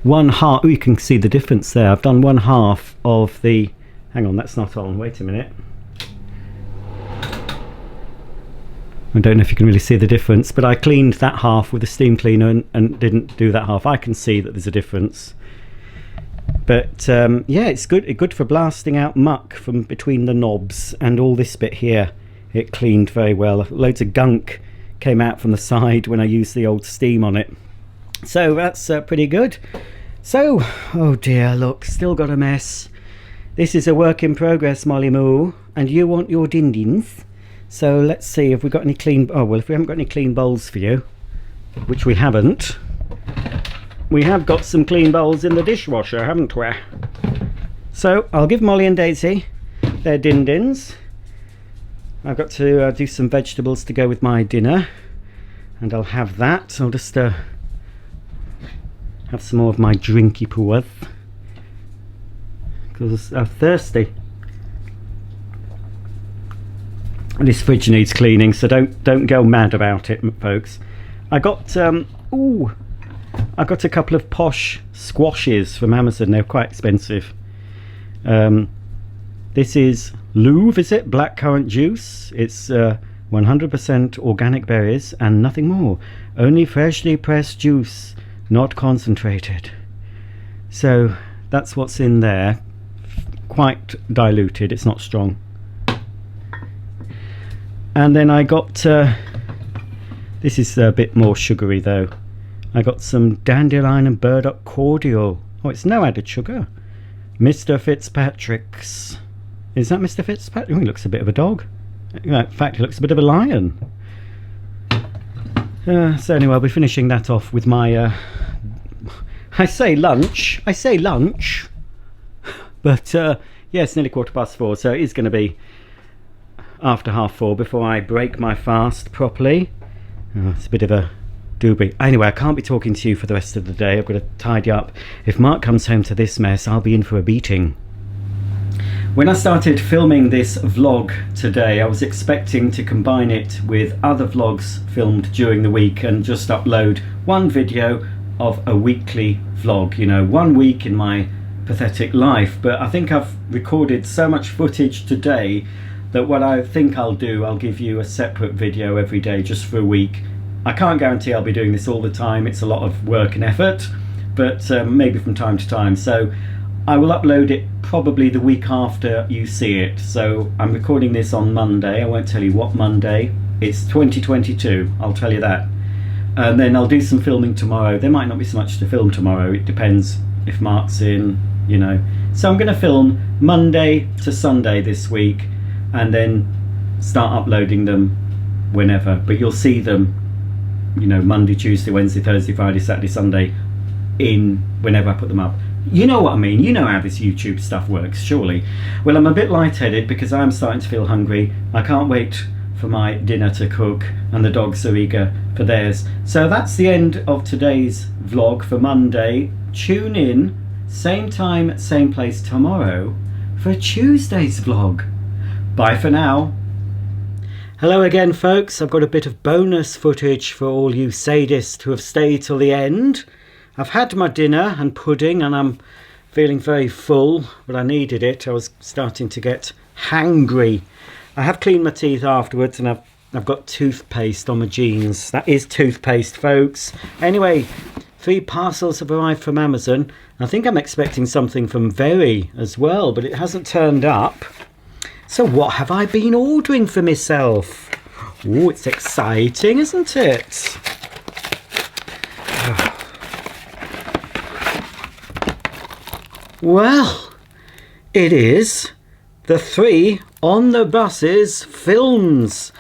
1/2. Oh, you can see the difference there. I've done 1/2 of the, hang on, that's not on, wait a minute. I don't know if you can really see the difference, but I cleaned that half with the steam cleaner and didn't do that half. I can see that there's a difference. But yeah, it's good for blasting out muck from between the knobs, and all this bit here it cleaned very well. Loads of gunk came out from the side when I used the old steam on it, so that's pretty good. So, oh dear, look, still got a mess. This is a work in progress, Molly Moo, and you want your din-dins. So let's see if we've got any clean, oh well, if we haven't got any clean bowls for you, which we haven't, we have got some clean bowls in the dishwasher, haven't we? So I'll give Molly and Daisy their din-dins. I've got to do some vegetables to go with my dinner, and I'll have that. I'll just have some more of my drinky puwath because I'm thirsty. And this fridge needs cleaning, so don't go mad about it, folks. I got I got a couple of posh squashes from Amazon. They're quite expensive. This is Louvre, is it? Blackcurrant juice. It's 100% organic berries and nothing more. Only freshly pressed juice, not concentrated. So that's what's in there. Quite diluted, it's not strong. And then I got, this is a bit more sugary though. I got some dandelion and burdock cordial. Oh, it's no added sugar. Mr. Fitzpatrick's. Is that Mr. Fitzpatrick? Oh, he looks a bit of a dog. In fact, he looks a bit of a lion. So anyway, I'll be finishing that off with my I say lunch, but yeah, it's nearly 4:15, so it is going to be after 4:30 before I break my fast properly. It's a bit of a doobie. Anyway, I can't be talking to you for the rest of the day. I've got to tidy up. If Mark comes home to this mess, I'll be in for a beating. When I started filming this vlog today, I was expecting to combine it with other vlogs filmed during the week and just upload one video of a weekly vlog, you know, 1 week in my pathetic life. But I think I've recorded so much footage today that what I think I'll do, I'll give you a separate video every day just for a week. I can't guarantee I'll be doing this all the time. It's a lot of work and effort, but maybe from time to time. So I will upload it probably the week after you see it. So I'm recording this on Monday. I won't tell you what Monday. It's 2022, I'll tell you that. And then I'll do some filming tomorrow. There might not be so much to film tomorrow. It depends if Mark's in, you know. So I'm going to film Monday to Sunday this week and then start uploading them whenever. But you'll see them, you know, Monday, Tuesday, Wednesday, Thursday, Friday, Saturday, Sunday, in whenever I put them up. You know what I mean. You know how this YouTube stuff works, surely. Well, I'm a bit lightheaded because I'm starting to feel hungry. I can't wait for my dinner to cook, and the dogs are eager for theirs. So that's the end of today's vlog for Monday. Tune in, same time, same place tomorrow for Tuesday's vlog. Bye for now. Hello again, folks. I've got a bit of bonus footage for all you sadists who have stayed till the end. I've had my dinner and pudding and I'm feeling very full, but I needed it. I was starting to get hangry. I have cleaned my teeth afterwards and I've got toothpaste on my jeans. That is toothpaste, folks. Anyway, 3 parcels have arrived from Amazon. I think I'm expecting something from Very as well, but it hasn't turned up. So what have I been ordering for myself? Oh, it's exciting, isn't it? Well, it is the 3 On the Buses films.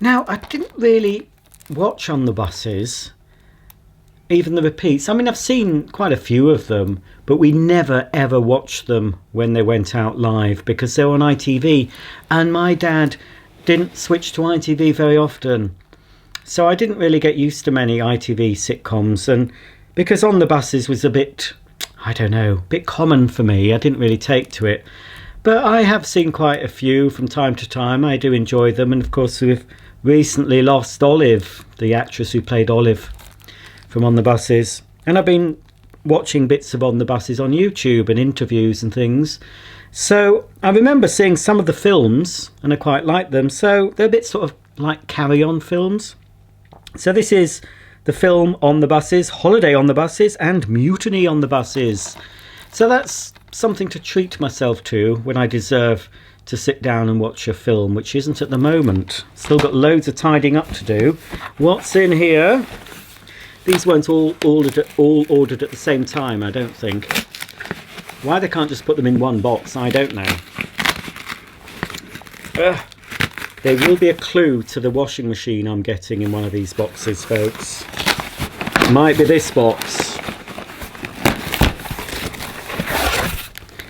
Now, I didn't really watch On the Buses, even the repeats. I mean, I've seen quite a few of them, but we never ever watched them when they went out live because they were on ITV, and my dad didn't switch to ITV very often. So I didn't really get used to many ITV sitcoms, and because On the Buses was a bit, I don't know, a bit common for me, I didn't really take to it. But I have seen quite a few from time to time. I do enjoy them, and of course we've recently lost Olive, the actress who played Olive from On the Buses, and I've been watching bits of On the Buses on YouTube and interviews and things. So I remember seeing some of the films and I quite like them, so they're a bit sort of like carry-on films. So this is the film On the Buses, Holiday on the Buses and Mutiny on the Buses. So that's something to treat myself to when I deserve to sit down and watch a film, which isn't at the moment. Still got loads of tidying up to do. What's in here? These weren't all ordered at the same time, I don't think. Why they can't just put them in one box, I don't know. There will be a clue to the washing machine I'm getting in one of these boxes, folks. Might be this box.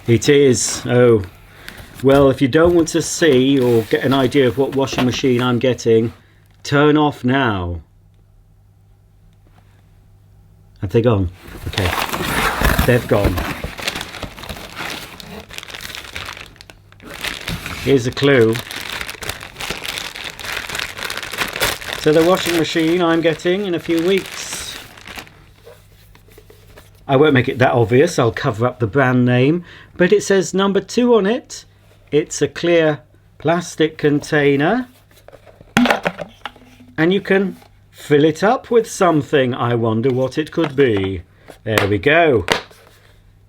It is. Oh, well, if you don't want to see or get an idea of what washing machine I'm getting, turn off now. Have they gone? Okay, they've gone. Here's a clue. So the washing machine I'm getting in a few weeks. I won't make it that obvious, I'll cover up the brand name, but it says number 2 on it. It's a clear plastic container and you can fill it up with something. I wonder what it could be. There we go.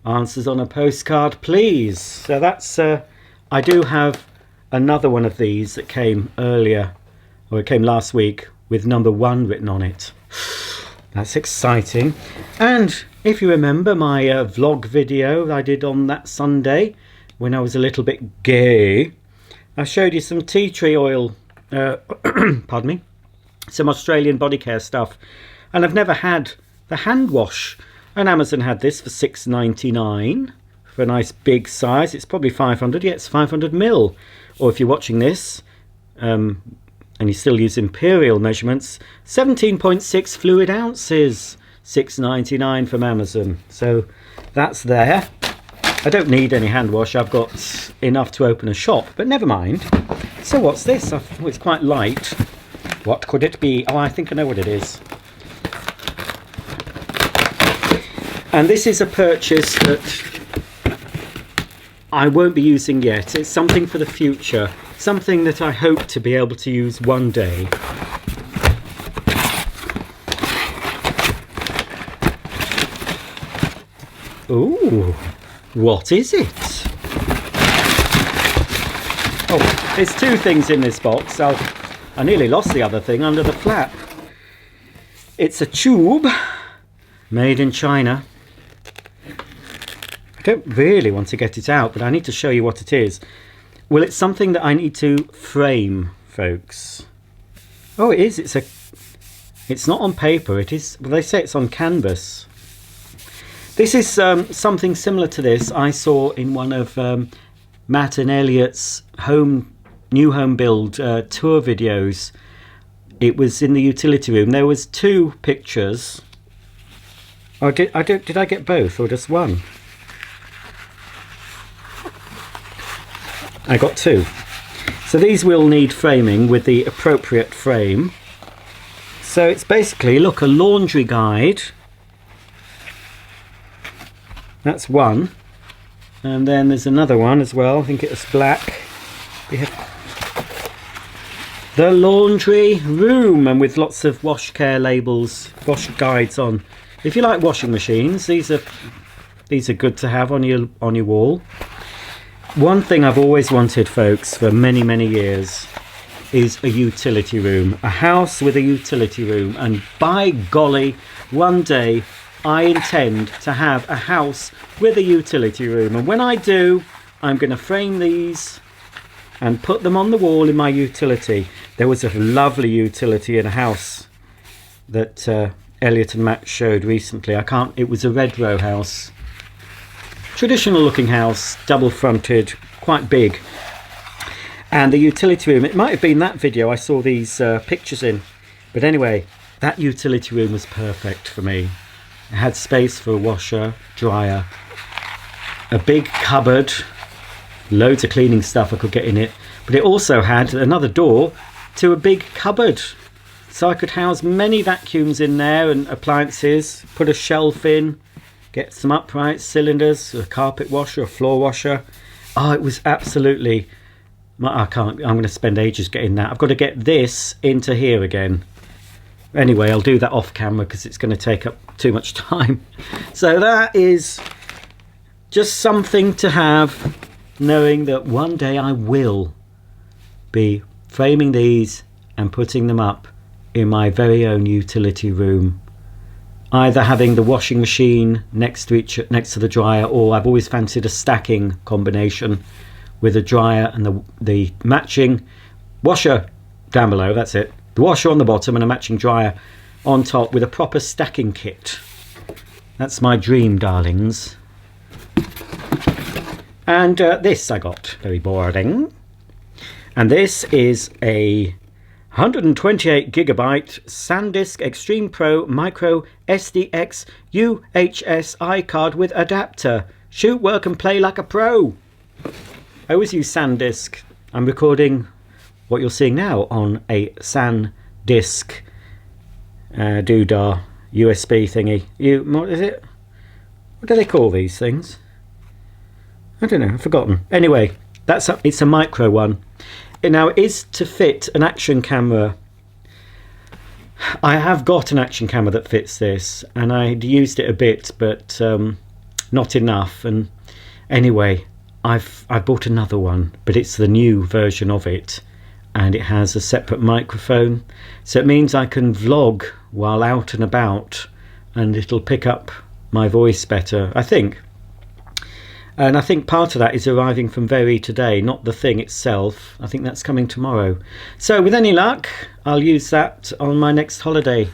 Answers on a postcard, please. So that's I do have another one of these that came earlier, or it came last week, with number 1 written on it. That's exciting. And if you remember my vlog video I did on that Sunday when I was a little bit gay, I showed you some tea tree oil, pardon me, some Australian body care stuff, and I've never had the hand wash. And Amazon had this for £6.99 for a nice big size. It's probably 500. Yeah, it's 500 mil. Or if you're watching this and you still use imperial measurements, 17.6 fluid ounces, £6.99 from Amazon. So that's there. I don't need any hand wash. I've got enough to open a shop, but never mind. So what's this? Oh, it's quite light. What could it be? Oh, I think I know what it is. And this is a purchase that I won't be using yet. It's something for the future. Something that I hope to be able to use one day. Ooh, what is it? Oh, there's two things in this box. I nearly lost the other thing under the flap. It's a tube made in China. I don't really want to get it out, but I need to show you what it is. Well, it's something that I need to frame, folks. Oh, it is. It's not on paper. It is. Well, they say it's on canvas. This is something similar to this I saw in one of Matt and Elliot's new home build tour videos. It was in the utility room. There was two pictures. Oh, did I get both or just one? I got two. So these will need framing with the appropriate frame. So it's basically, look, a laundry guide. That's one. And then there's another one as well. I think it was black. We have the laundry room, and with lots of wash care labels, wash guides on. If you like washing machines, these are good to have on your wall. One thing I've always wanted, folks, for many, many years is a utility room. A house with a utility room. And by golly, one day I intend to have a house with a utility room. And when I do, I'm going to frame these and put them on the wall in my utility. There was a lovely utility in a house that Elliot and Matt showed recently. It was a red row house. Traditional looking house, double fronted, quite big. And the utility room, it might have been that video I saw these pictures in. But anyway, that utility room was perfect for me. It had space for a washer, dryer, a big cupboard, loads of cleaning stuff I could get in it. But it also had another door to a big cupboard. So I could house many vacuums in there and appliances, put a shelf in, get some uprights, cylinders, a carpet washer, a floor washer. Oh, it was absolutely... I'm going to spend ages getting that. I've got to get this into here again. Anyway, I'll do that off camera because it's going to take up too much time. So that is just something to have, knowing that one day I will be framing these and putting them up in my very own utility room. Either having the washing machine next to the dryer, or I've always fancied a stacking combination with a dryer and the matching washer down below. That's it. The washer on the bottom and a matching dryer on top with a proper stacking kit. That's my dream, darlings. And this I got, very boring. And this is a 128 gigabyte SanDisk Extreme Pro Micro SDX UHS iCard with adapter. Shoot, work and play like a pro. I always use SanDisk. I'm recording what you're seeing now on a SanDisk doodah USB thingy. What is it? What do they call these things? I don't know, I've forgotten. Anyway, it's a micro one. Now, it is to fit an action camera. I have got an action camera that fits this, and I'd used it a bit, but not enough. And anyway, I bought another one, but it's the new version of it, and it has a separate microphone, so it means I can vlog while out and about, and it'll pick up my voice better, I think. And I think part of that is arriving from Very today, not the thing itself. I think that's coming tomorrow. So with any luck, I'll use that on my next holiday.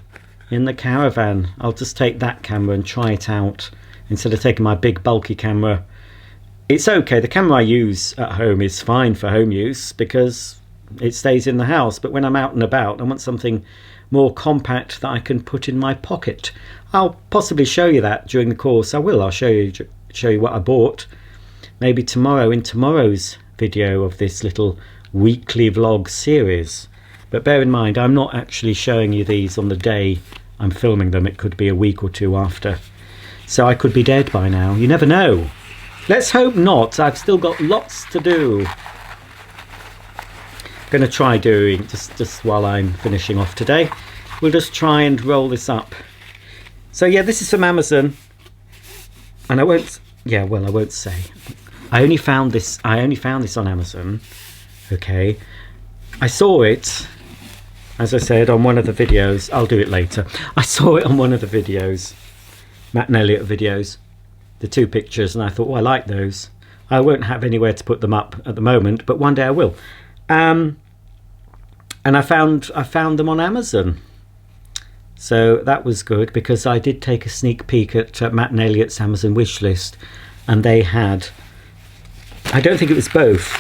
in the caravan. I'll just take that camera and try it out instead of taking my big bulky camera. It's okay, the camera I use at home is fine for home use because it stays in the house, but when I'm out and about I want something more compact that I can put in my pocket. I'll possibly show you that during the course. I'll show you what I bought maybe tomorrow in tomorrow's video of this little weekly vlog series. But bear in mind, I'm not actually showing you these on the day I'm filming them. It could be a week or two after. So I could be dead by now. You never know. Let's hope not. I've still got lots to do. I'm going to try doing, just while I'm finishing off today, we'll just try and roll this up. So yeah, this is from Amazon. And I won't say. I only found this on Amazon. Okay. I saw it, as I said, on one of the videos. I'll do it later. I saw it on one of the videos, Matt and Elliot videos, the two pictures, and I thought, oh, I like those. I won't have anywhere to put them up at the moment, but one day I will. And I found them on Amazon. So that was good because I did take a sneak peek at Matt and Elliot's Amazon wish list, and they had, I don't think it was both,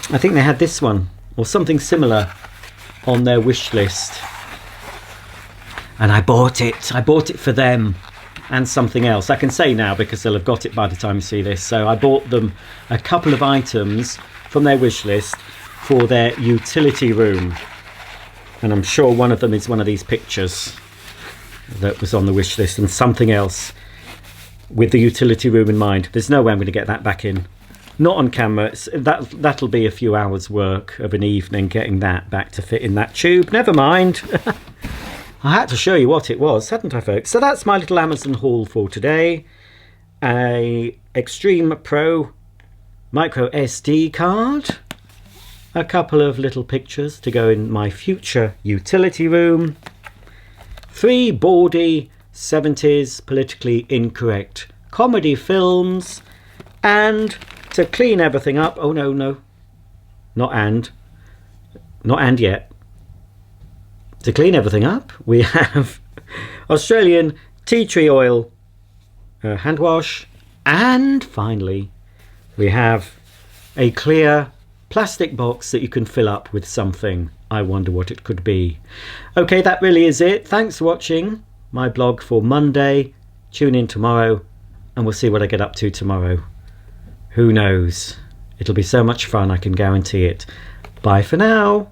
I think they had this one or something similar on their wish list, and I bought it for them and something else. I can say now because they'll have got it by the time you see this. So I bought them a couple of items from their wish list for their utility room, and I'm sure one of them is one of these pictures that was on the wish list, and something else with the utility room in mind. There's no way I'm going to get that back in. Not on camera. That'll be a few hours work of an evening getting that back to fit in that tube. Never mind. I had to show you what it was, hadn't I, folks? So that's my little Amazon haul for today. A Extreme Pro micro SD card. A couple of little pictures to go in my future utility room. 3 bawdy 70s politically incorrect comedy films, and to clean everything up, oh no, not and yet. To clean everything up, we have Australian tea tree oil hand wash, and finally we have a clear plastic box that you can fill up with something. I wonder what it could be. Okay, that really is it. Thanks for watching my blog for Monday. Tune in tomorrow and we'll see what I get up to tomorrow. Who knows? It'll be so much fun, I can guarantee it. Bye for now.